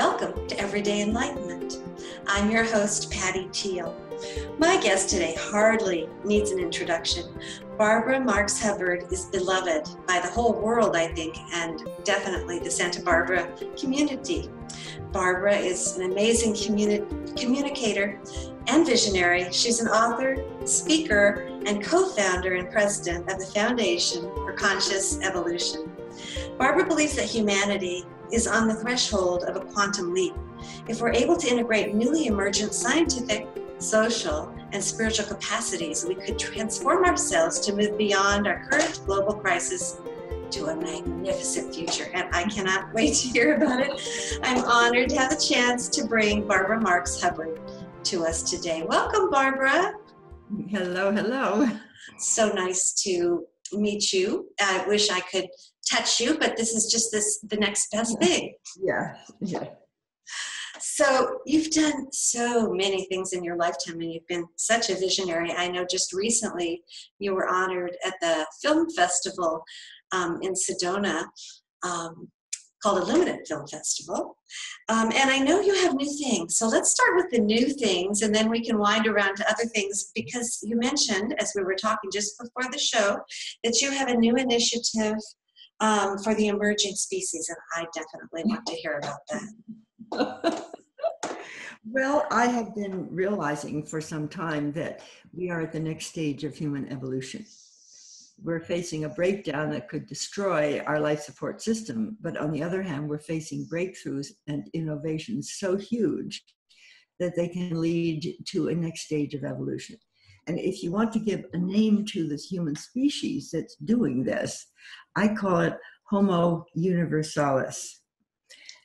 Welcome to Everyday Enlightenment. I'm your host, Patty Teal. My guest today hardly needs an introduction. Barbara Marx Hubbard is beloved by the whole world, I think, and definitely the Santa Barbara community. Barbara is an amazing communicator and visionary. She's an author, speaker, and co-founder and president of the Foundation for Conscious Evolution. Barbara believes that humanity is on the threshold of a quantum leap. If we're able to integrate newly emergent scientific, social, and spiritual capacities, we could transform ourselves to move beyond our current global crisis to a magnificent future. And I cannot wait to hear about it. I'm honored to have the chance to bring Barbara Marx Hubbard to us today. Welcome, Barbara. Hello, hello. So nice to meet you. I wish I could touch you, but this is just the next best thing. Yeah. So you've done so many things in your lifetime, and you've been such a visionary. I know just recently you were honored at the film festival in Sedona, called Illuminate Film Festival. And I know you have new things. So let's start with the new things, and then we can wind around to other things, because you mentioned, as we were talking just before the show, that you have a new initiative for the emerging species, and I definitely want to hear about that. Well, I have been realizing for some time that we are at the next stage of human evolution. We're facing a breakdown that could destroy our life support system, but on the other hand, we're facing breakthroughs and innovations so huge that they can lead to a next stage of evolution. And if you want to give a name to this human species that's doing this, I call it homouniversalis.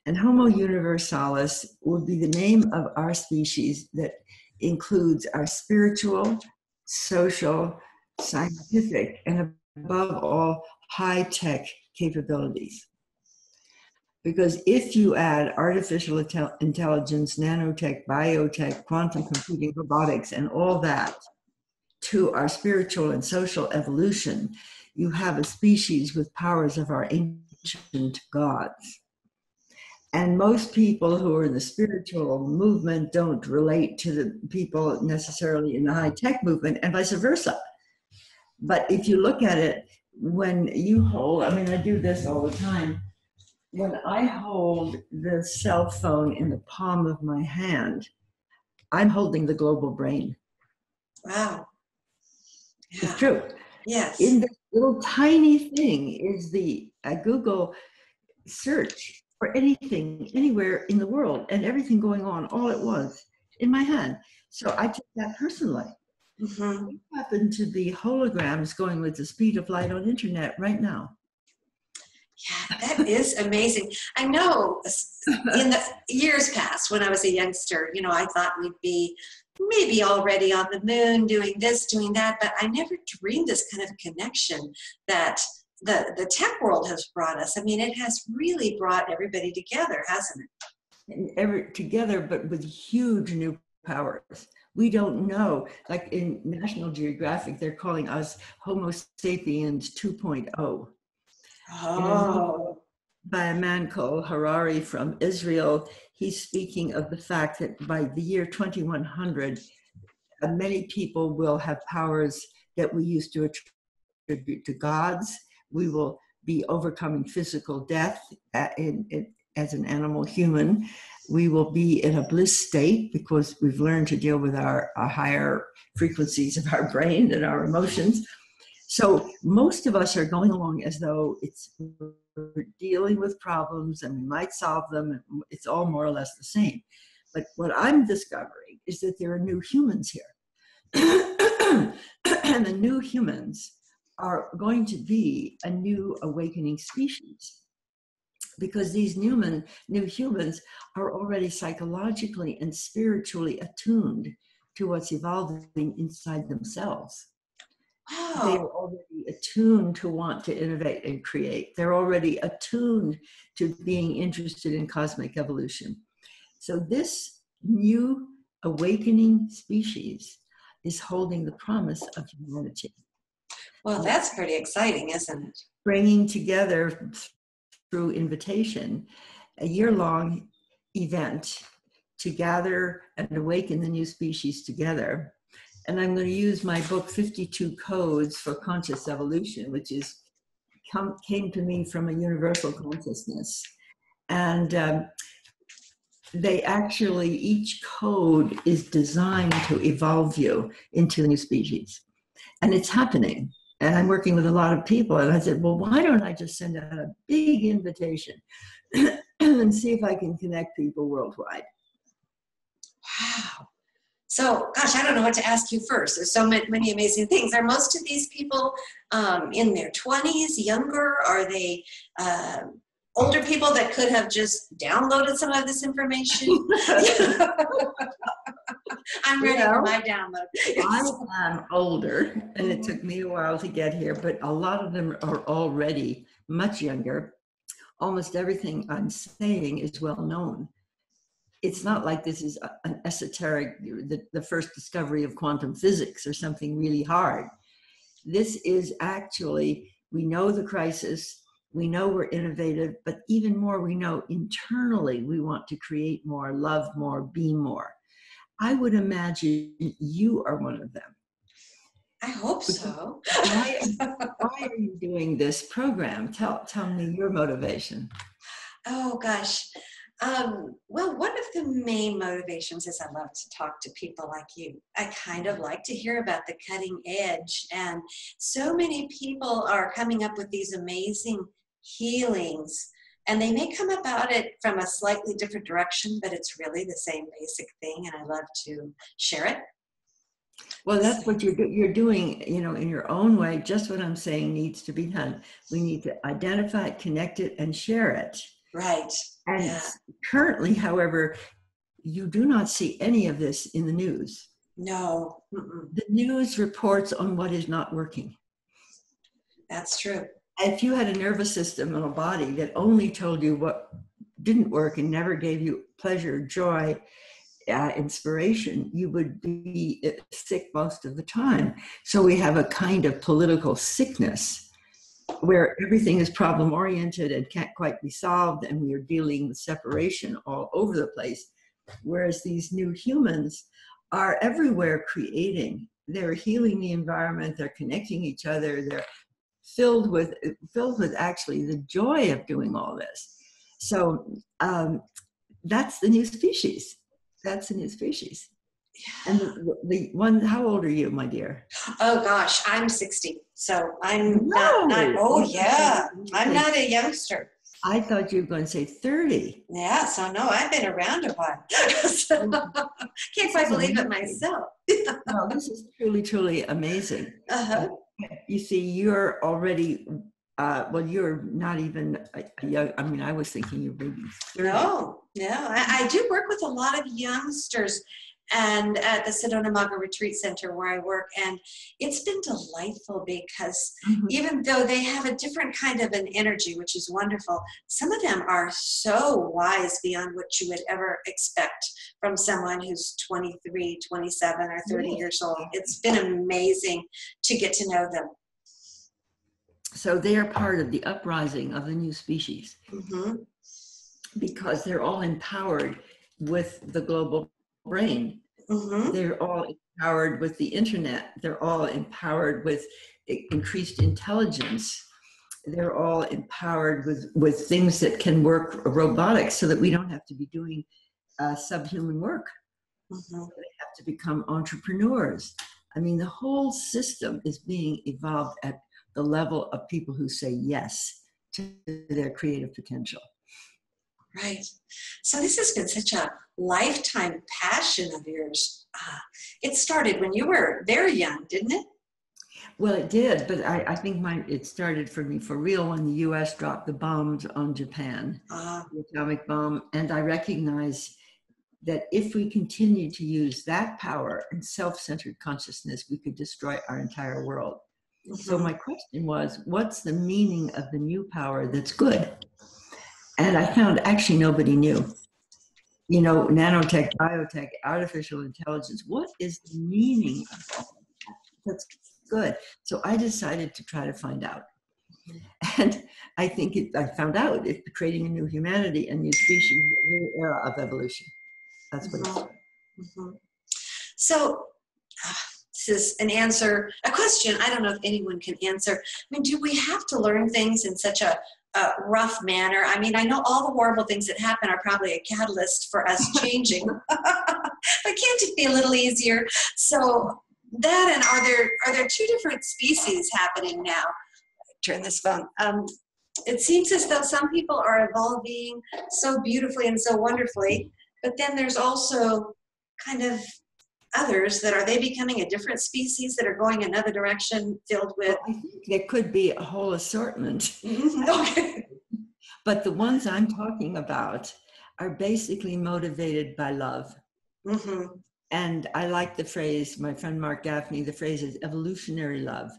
And Homo universalis would be the name of our species that includes our spiritual, social, scientific, and above all, high-tech capabilities. Because if you add artificial intelligence, nanotech, biotech, quantum computing, robotics, and all that to our spiritual and social evolution, you have a species with powers of our ancient gods. And most people who are in the spiritual movement don't relate to the people necessarily in the high-tech movement, and vice versa. But if you look at it, when you hold, I mean, I do this all the time. When I hold the cell phone in the palm of my hand, I'm holding the global brain. Wow. Yeah. It's true. Yes. In this little tiny thing is the Google search for anything, anywhere in the world, and everything going on all at once in my hand. So I took that personally. Mm-hmm. We happen to be holograms going with the speed of light on internet right now. Yeah, that is amazing. I know in the years past, when I was a youngster, I thought we'd be maybe already on the moon doing this, doing that, but I never dreamed this kind of connection that the tech world has brought us. I mean, it has really brought everybody together, hasn't it? Together, but with huge new powers. We don't know, like in National Geographic, they're calling us Homo sapiens 2.0. Oh. By a man called Harari from Israel. He's speaking of the fact that by the year 2100, many people will have powers that we used to attribute to gods. We will be overcoming physical death as an animal human. We will be in a bliss state because we've learned to deal with our higher frequencies of our brain and our emotions. So most of us are going along as though we're dealing with problems and we might solve them. And it's all more or less the same. But what I'm discovering is that there are new humans here. And the new humans are going to be a new awakening species. Because these new humans are already psychologically and spiritually attuned to what's evolving inside themselves. Wow. They are already attuned to want to innovate and create. They're already attuned to being interested in cosmic evolution. So this new awakening species is holding the promise of humanity. Well, that's pretty exciting, isn't it? Bringing together through invitation a year-long event to gather and awaken the new species together. And I'm going to use my book, 52 Codes for Conscious Evolution, which came to me from a universal consciousness. And they actually, each code is designed to evolve you into a new species. And it's happening. And I'm working with a lot of people. And I said, well, why don't I just send out a big invitation and see if I can connect people worldwide? Wow. So, gosh, I don't know what to ask you first. There's so many amazing things. Are most of these people in their 20s, younger? Are they older people that could have just downloaded some of this information? I'm ready for my download. I'm older, and it took me a while to get here, but a lot of them are already much younger. Almost everything I'm saying is well known. It's not like this is an esoteric, the first discovery of quantum physics or something really hard. This is actually, we know the crisis, we know we're innovative, but even more, we know internally we want to create more, love more, be more. I would imagine you are one of them. I hope so. Why are you doing this program? Tell me your motivation. Oh, gosh. Well, one of the main motivations is I love to talk to people like you. I kind of like to hear about the cutting edge, and so many people are coming up with these amazing healings, and they may come about it from a slightly different direction, but it's really the same basic thing, and I love to share it. Well, that's what you're doing, in your own way. Just what I'm saying needs to be done. We need to identify it, connect it, and share it. Right. And currently, however, you do not see any of this in the news. No. Mm-mm. The news reports on what is not working. That's true. If you had a nervous system and a body that only told you what didn't work and never gave you pleasure, joy, inspiration, you would be sick most of the time. So we have a kind of political sickness where everything is problem-oriented and can't quite be solved, and we are dealing with separation all over the place. Whereas these new humans are everywhere creating. They're healing the environment, they're connecting each other, they're filled with actually the joy of doing all this. So that's the new species. That's the new species. Yeah. And the one, how old are you, my dear? Oh gosh, I'm 60. So I'm not, oh yeah, I'm not a youngster. I thought you were going to say 30. Yeah, so no, I've been around a while. So, can't quite believe it myself. No, this is truly, truly amazing. Uh-huh. You see, you're already, well, you're not even a young, I mean, I was thinking you're maybe 30. No, I do work with a lot of youngsters and at the Sedona Maga Retreat Center where I work, and it's been delightful because even though they have a different kind of an energy, which is wonderful, some of them are so wise beyond what you would ever expect from someone who's 23, 27, or 30 years old. It's been amazing to get to know them. So they are part of the uprising of the new species because they're all empowered with the global brain. They're all empowered with the internet. They're all empowered with increased intelligence. They're all empowered with things that can work robotics so that we don't have to be doing subhuman work. They have to become entrepreneurs. I mean, the whole system is being evolved at the level of people who say yes to their creative potential. Right. So this has been such a lifetime passion of yours. It started when you were very young, didn't it? Well, it did, but I think it started for me for real when the U.S. dropped the bombs on Japan, the atomic bomb, and I recognized that if we continued to use that power and self-centered consciousness, we could destroy our entire world. So my question was, what's the meaning of the new power that's good? And I found actually nobody knew. You know, nanotech, biotech, artificial intelligence, what is the meaning of all that? That's good. So I decided to try to find out. And I think I found out it's creating a new humanity, a new species, a new era of evolution. That's what it's doing. Mm-hmm. So this is a question I don't know if anyone can answer. I mean, do we have to learn things in such a rough manner? I mean, I know all the horrible things that happen are probably a catalyst for us changing, but can't it be a little easier? So that, and are there two different species happening now? Turn this phone. It seems as though some people are evolving so beautifully and so wonderfully, but then there's also kind of others that are they becoming a different species that are going another direction filled with. Well, I think there could be a whole assortment. Okay. But the ones I'm talking about are basically motivated by love. Mm-hmm. And I like the phrase, my friend Mark Gaffney, the phrase is evolutionary love.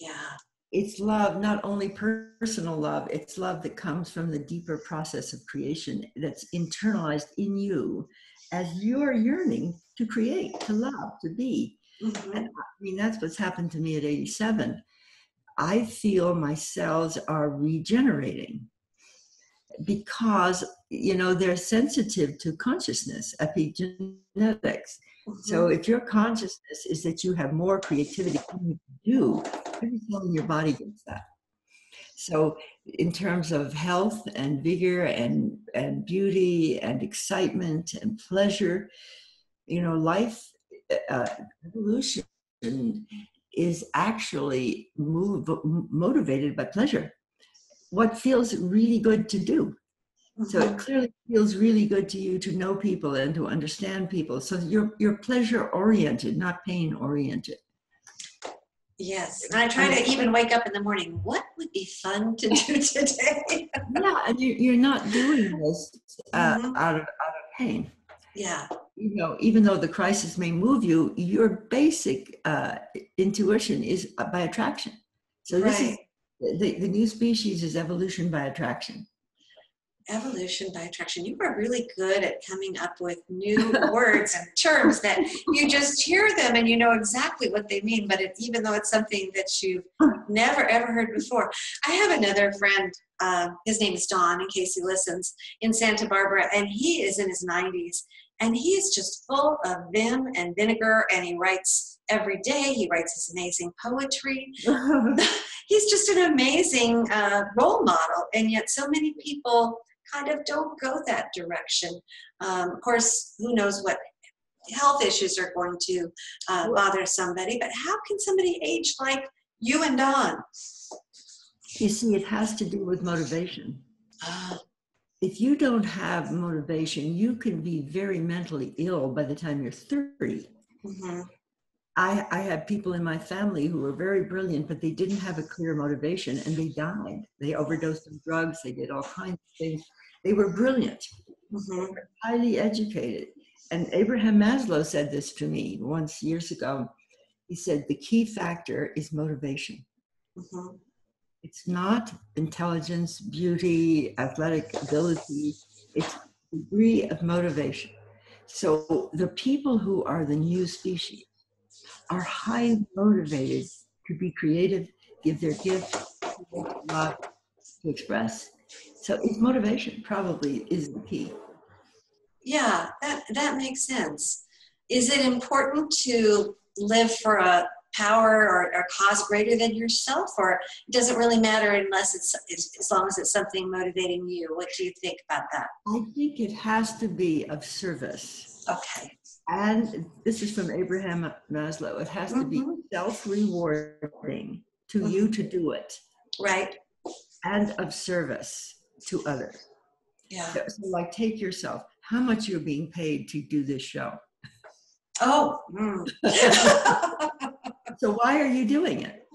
Yeah. It's love, not only personal love, it's love that comes from the deeper process of creation that's internalized in you as you're yearning to create, to love, to be. Mm-hmm. And I mean, that's what's happened to me at 87. I feel my cells are regenerating because, you know, they're sensitive to consciousness, epigenetics. So if your consciousness is that you have more creativity to do, every cell in your body gets that. So in terms of health and vigor and beauty and excitement and pleasure, you know, life evolution is actually motivated by pleasure. What feels really good to do. So it clearly feels really good to you to know people and to understand people. So you're pleasure oriented, not pain oriented. Yes, and I try to even wake up in the morning. What would be fun to do today? Yeah, and you're not doing this out of pain. Yeah. You know, even though the crisis may move you, your basic intuition is by attraction. So this is the new species is evolution by attraction. Evolution by attraction. You are really good at coming up with new words and terms that you just hear them and you know exactly what they mean, but even though it's something that you've never ever heard before. I have another friend, his name is Don, in case he listens, in Santa Barbara, and he is in his 90s, and he is just full of vim and vinegar, and he writes every day. He writes his amazing poetry. He's just an amazing role model, and yet so many people kind of don't go that direction. Of course, who knows what health issues are going to bother somebody, but how can somebody age like you and Don? You see, it has to do with motivation. If you don't have motivation, you can be very mentally ill by the time you're 30. I had people in my family who were very brilliant, but they didn't have a clear motivation and they died. They overdosed on drugs. They did all kinds of things. They were brilliant, they were highly educated. And Abraham Maslow said this to me once years ago. He said, the key factor is motivation. It's not intelligence, beauty, athletic ability. It's degree of motivation. So the people who are the new species are highly motivated to be creative, give their gift, to express. So it's motivation probably is the key. Yeah, that makes sense. Is it important to live for a power or a cause greater than yourself, or it doesn't really matter unless it's as long as it's something motivating you? What do you think about that? I think it has to be of service. Okay. And this is from Abraham Maslow. It has to be self-rewarding to you to do it. Right. And of service to others. Yeah. So like, take yourself. How much you're being paid to do this show? Oh. So why are you doing it?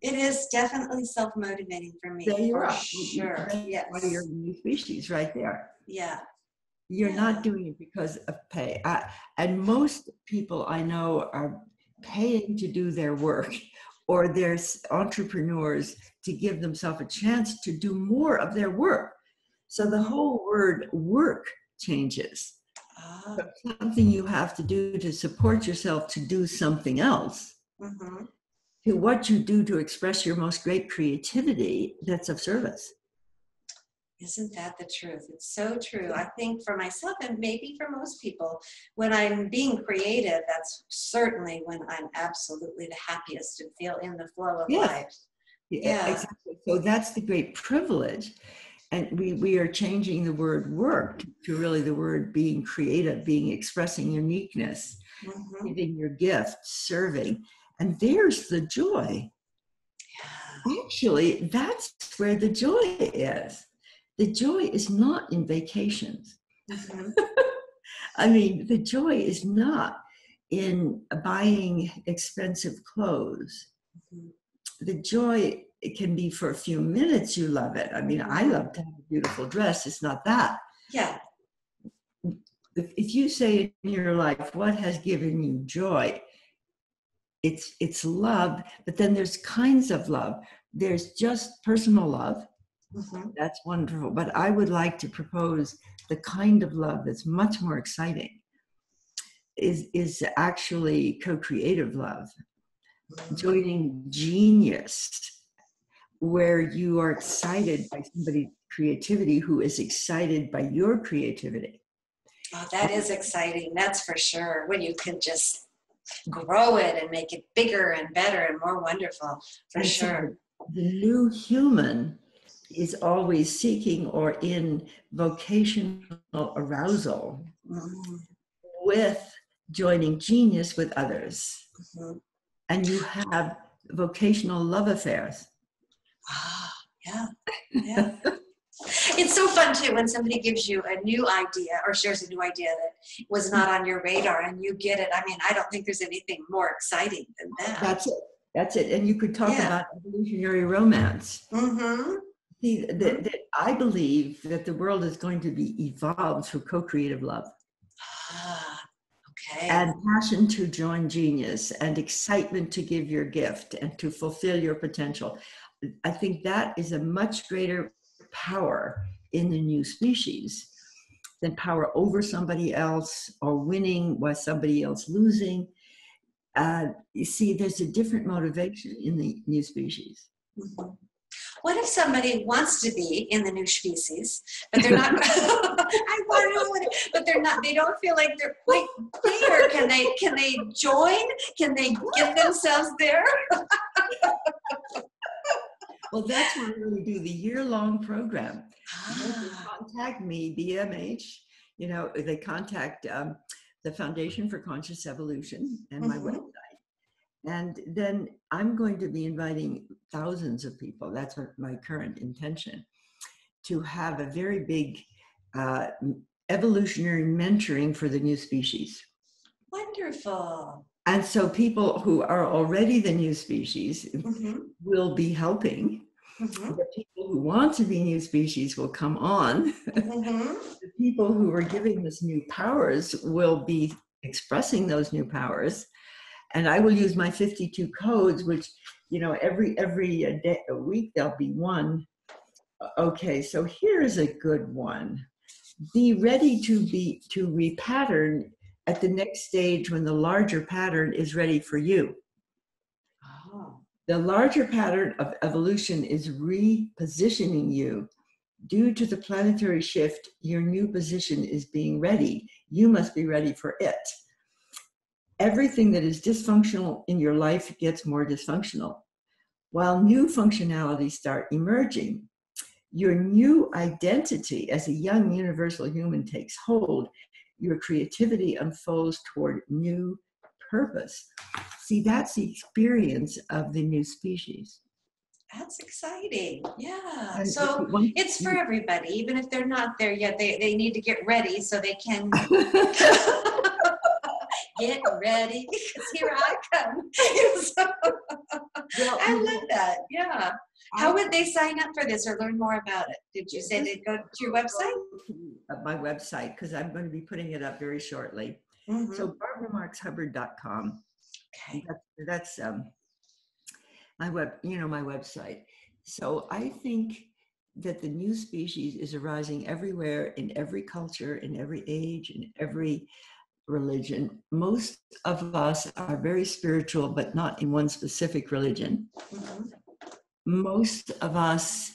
It is definitely self-motivating for me. There you for are. Sure. Yes. Why you're a new species right there. Yeah. You're not doing it because of pay. And most people I know are paying to do their work, or they're entrepreneurs to give themselves a chance to do more of their work. So the whole word work changes. Something you have to do to support yourself to do something else. to what you do to express your most great creativity that's of service. Isn't that the truth? It's so true. I think for myself, and maybe for most people, when I'm being creative, that's certainly when I'm absolutely the happiest and feel in the flow of life. Yeah, exactly. So that's the great privilege. And we are changing the word work to really the word being creative, being expressing uniqueness, giving your gift, serving. And there's the joy. Actually, that's where the joy is. The joy is not in vacations. I mean, the joy is not in buying expensive clothes. The joy, it can be for a few minutes you love it. I mean, I love to have a beautiful dress. It's not that. Yeah. If you say in your life, what has given you joy? It's love, but then there's kinds of love. There's just personal love. That's wonderful. But I would like to propose the kind of love that's much more exciting is actually co-creative love, joining genius, where you are excited by somebody's creativity who is excited by your creativity. Oh, that is exciting. That's for sure. When you can just grow it and make it bigger and better and more wonderful, for sure. So the new human is always seeking or in vocational arousal with joining genius with others. And you have vocational love affairs. Yeah. It's so fun too when somebody gives you a new idea or shares a new idea that was not on your radar and you get it. I mean, I don't think there's anything more exciting than that. That's it. And you could talk about evolutionary romance. See, I believe that the world is going to be evolved through co-creative love. And passion to join genius and excitement to give your gift and to fulfill your potential. I think that is a much greater power in the new species than power over somebody else or winning while somebody else losing. You see, there's a different motivation in the new species. What if somebody wants to be in the new species, but they're not? I want to, but they're not. They don't feel like they're quite there. Can they join? Can they get themselves there? Well, that's why we do the year-long program. They contact me, BMH. You know, they contact the Foundation for Conscious Evolution and my website. And then I'm going to be inviting thousands of people. That's what my current intention, to have a very big evolutionary mentoring for the new species. Wonderful. And so people who are already the new species will be helping. The people who want to be new species will come on. The people who are giving us new powers will be expressing those new powers. And I will use my 52 codes, which, you know, every day, a week, there'll be one. Okay, so here's a good one. Be ready to repattern at the next stage when the larger pattern is ready for you. The larger pattern of evolution is repositioning you. Due to the planetary shift, your new position is being ready. You must be ready for it. Everything that is dysfunctional in your life gets more dysfunctional, while new functionalities start emerging. Your new identity as a young universal human takes hold. Your creativity unfolds toward new purpose. See, that's the experience of the new species. That's exciting. Yeah. And so it's for everybody, even if they're not there yet. They need to get ready so they can get ready, because here I come. I love that. Yeah. How would they sign up for this or learn more about it? Did you say they'd go to your website? My website, because I'm going to be putting it up very shortly. So BarbaraMarxHubbard.com. Okay. That's my website. So I think that the new species is arising everywhere, in every culture, in every age, in every religion. Most of us are very spiritual, but not in one specific religion. Mm-hmm. Most of us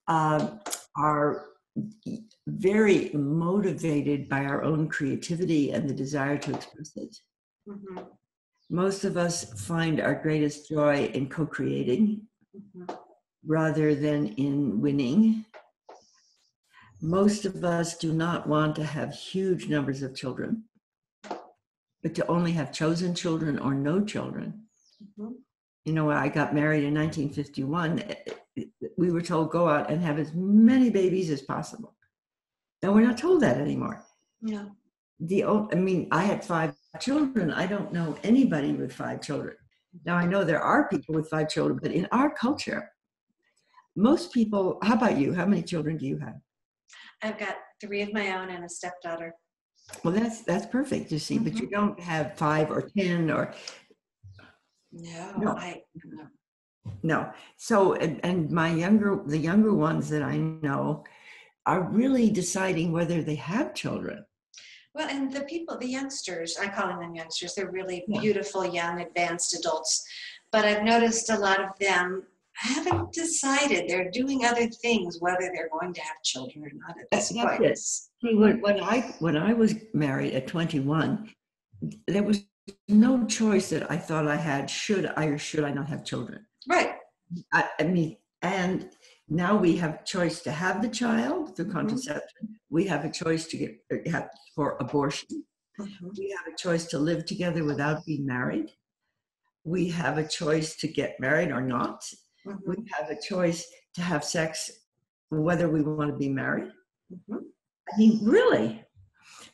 are very motivated by our own creativity and the desire to express it. Mm-hmm. Most of us find our greatest joy in co-creating rather than in winning. Most of us do not want to have huge numbers of children, but to only have chosen children or no children. Mm-hmm. You know, when I got married in 1951, we were told go out and have as many babies as possible. Now we're not told that anymore. Yeah. I mean, I had 5 children. I don't know anybody with 5 children. Now I know there are people with 5 children, but in our culture, most people, how about you? How many children do you have? I've got 3 of my own and a stepdaughter. Well, that's perfect, you see, but you don't have 5 or 10 or. No. No. So, and the younger ones that I know are really deciding whether they have children. Well, and the youngsters, I call them youngsters, they're really beautiful, young, advanced adults. But I've noticed a lot of them haven't decided. They're doing other things, whether they're going to have children or not at this point. It. See, when I was married at 21, there was no choice that I thought I had, should I or should I not have children. Right. I mean, and now we have choice to have the child through contraception. We have a choice to have for abortion. We have a choice to live together without being married. We have a choice to get married or not. We have a choice to have sex whether we want to be married. I mean, really.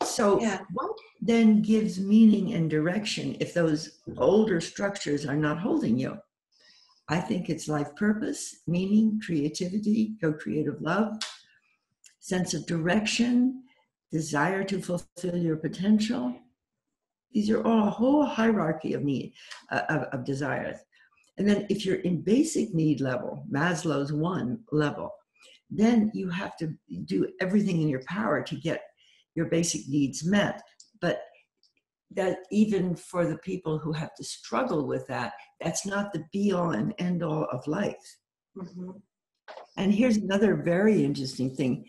So what then gives meaning and direction if those older structures are not holding you? I think it's life purpose, meaning, creativity, co-creative love, sense of direction, desire to fulfill your potential. These are all a whole hierarchy of need, of desires. And then if you're in basic need level, Maslow's 1 level, then you have to do everything in your power to get your basic needs met. But that even for the people who have to struggle with that, that's not the be all and end all of life. And here's another very interesting thing.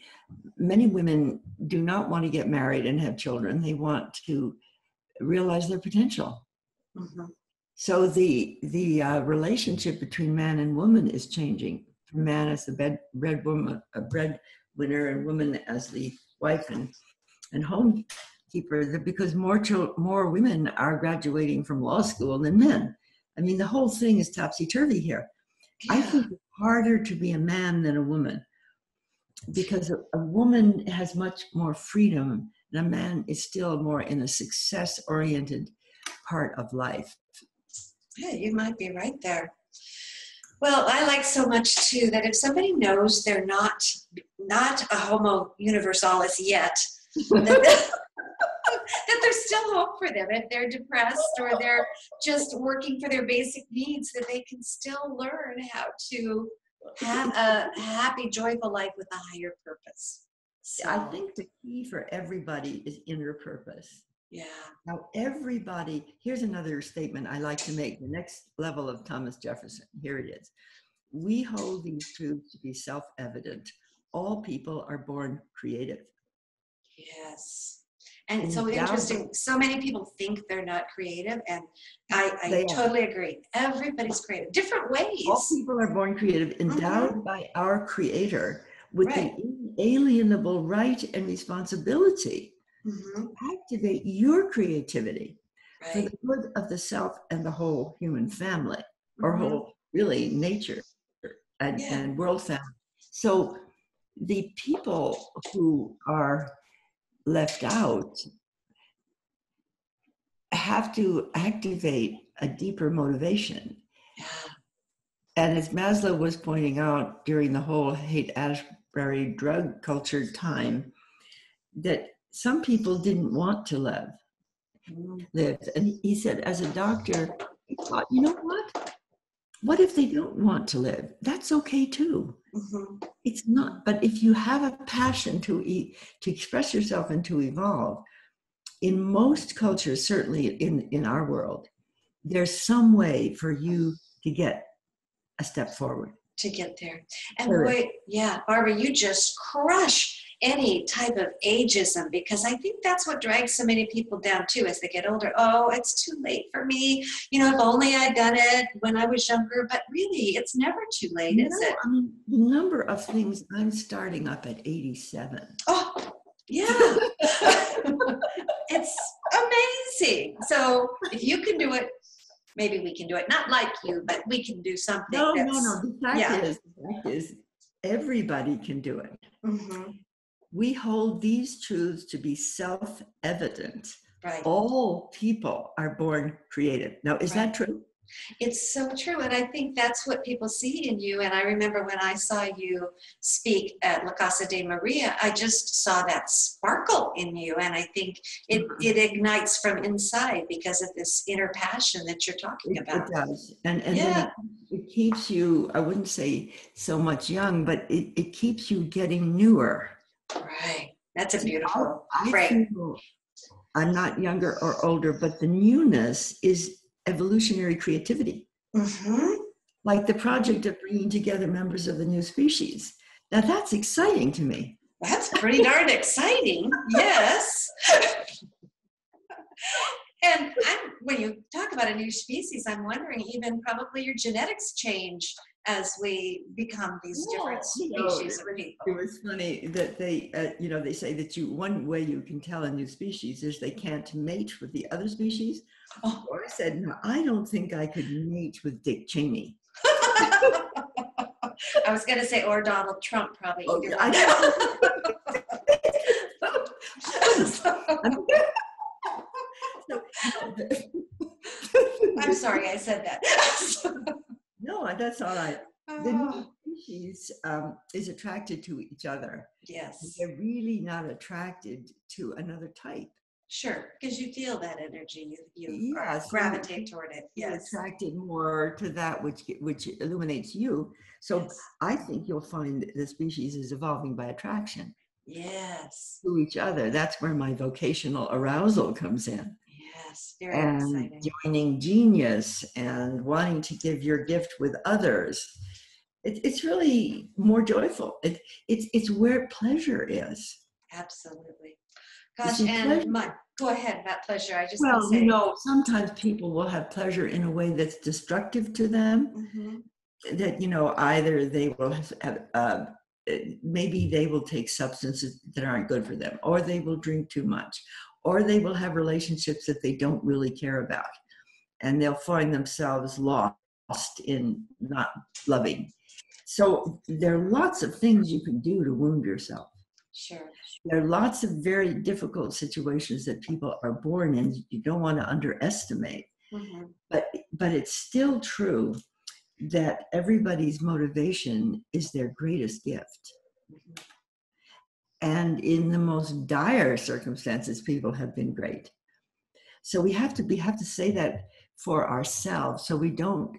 Many women do not want to get married and have children. They want to realize their potential. So the relationship between man and woman is changing. Man as the breadwinner and woman as the wife and home keeper, because more women are graduating from law school than men. I mean, the whole thing is topsy-turvy here. I think it's harder to be a man than a woman because a woman has much more freedom and a man is still more in a success-oriented part of life. Yeah, you might be right there. Well, I like so much too that if somebody knows they're not a homouniversalis yet, that there's still hope for them. If they're depressed or they're just working for their basic needs, that they can still learn how to have a happy, joyful life with a higher purpose. So, I think the key for everybody is inner purpose. Yeah. Now, here's another statement I like to make, the next level of Thomas Jefferson. Here it is. We hold these truths to be self-evident. All people are born creative. Yes. And it's so interesting. So many people think they're not creative, and I totally agree. Everybody's creative, different ways. All people are born creative, endowed by our Creator with the inalienable right and responsibility to activate your creativity for the good of the self and the whole human family, or whole, really, nature and world family. So the people who are left out have to activate a deeper motivation. And as Maslow was pointing out during the whole Haight-Ashbury drug culture time, that some people didn't want to live. And he said, as a doctor, he thought, you know what? What if they don't want to live? That's okay too. It's not, but if you have a passion to express yourself and to evolve, in most cultures, certainly in our world, there's some way for you to get a step forward. To get there. And boy, yeah, Barbara, you just crush any type of ageism, because I think that's what drags so many people down too as they get older. Oh, it's too late for me. You know, if only I'd done it when I was younger. But really, it's never too late, is it? I mean, the number of things I'm starting up at 87. Oh, yeah. It's amazing. So if you can do it, maybe we can do it. Not like you, but we can do something. No. The fact is, everybody can do it. Mm-hmm. We hold these truths to be self-evident. Right. All people are born creative. Now, is that true? It's so true. And I think that's what people see in you. And I remember when I saw you speak at La Casa de Maria, I just saw that sparkle in you. And I think it ignites from inside because of this inner passion that you're talking about. It does. And then it keeps you, I wouldn't say so much young, but it keeps you getting newer. Right. That's a beautiful phrase. I'm not younger or older, but the newness is evolutionary creativity. Mm-hmm. Like the project of bringing together members of the new species. Now that's exciting to me. That's pretty darn exciting. Yes. And when you talk about a new species, I'm wondering even probably your genetics change as we become these different species of people. It was funny that they say that one way you can tell a new species is they can't mate with the other species. Oh, I said, no, I don't think I could mate with Dick Cheney. I was going to say, or Donald Trump, probably. I'm sorry I said that. No, that's all right. The new species is attracted to each other. Yes. They're really not attracted to another type. Sure, because you feel that energy. You gravitate toward it. You're attracted more to that which illuminates you. So I think you'll find the species is evolving by attraction. Yes. To each other. That's where my vocational arousal comes in. Yes, very exciting. Joining genius and wanting to give your gift with others. It's really more joyful. It's where pleasure is. Absolutely. Gosh, and go ahead about pleasure. I just sometimes people will have pleasure in a way that's destructive to them. Mm-hmm. That either they will have maybe they will take substances that aren't good for them, or they will drink too much, or they will have relationships that they don't really care about, and they'll find themselves lost in not loving. So there are lots of things you can do to wound yourself. Sure. There are lots of very difficult situations that people are born in. You don't want to underestimate. Mm-hmm. But it's still true that everybody's motivation is their greatest gift. Mm-hmm. And in the most dire circumstances, people have been great. So we have to say that for ourselves, so we don't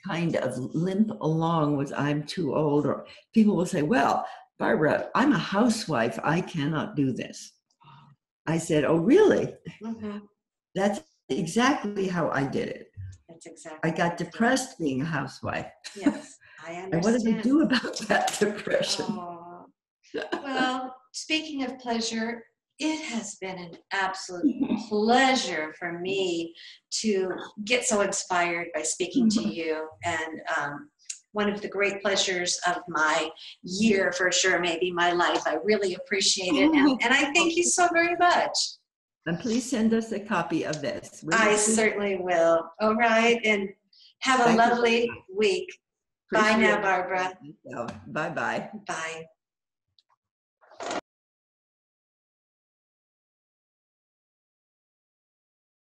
kind of limp along with I'm too old, or people will say, well, Barbara, I'm a housewife. I cannot do this. I said, oh, really? Mm-hmm. That's exactly how I did it. That's exactly. I got depressed being a housewife. Yes, I understand. And what did I do about that depression? Oh. Well, speaking of pleasure, it has been an absolute pleasure for me to get so inspired by speaking to you. And one of the great pleasures of my year, for sure, maybe my life. I really appreciate it. And I thank you so very much. And please send us a copy of this. I certainly will. All right. And have a lovely week. Bye now, Barbara. Bye-bye. Bye.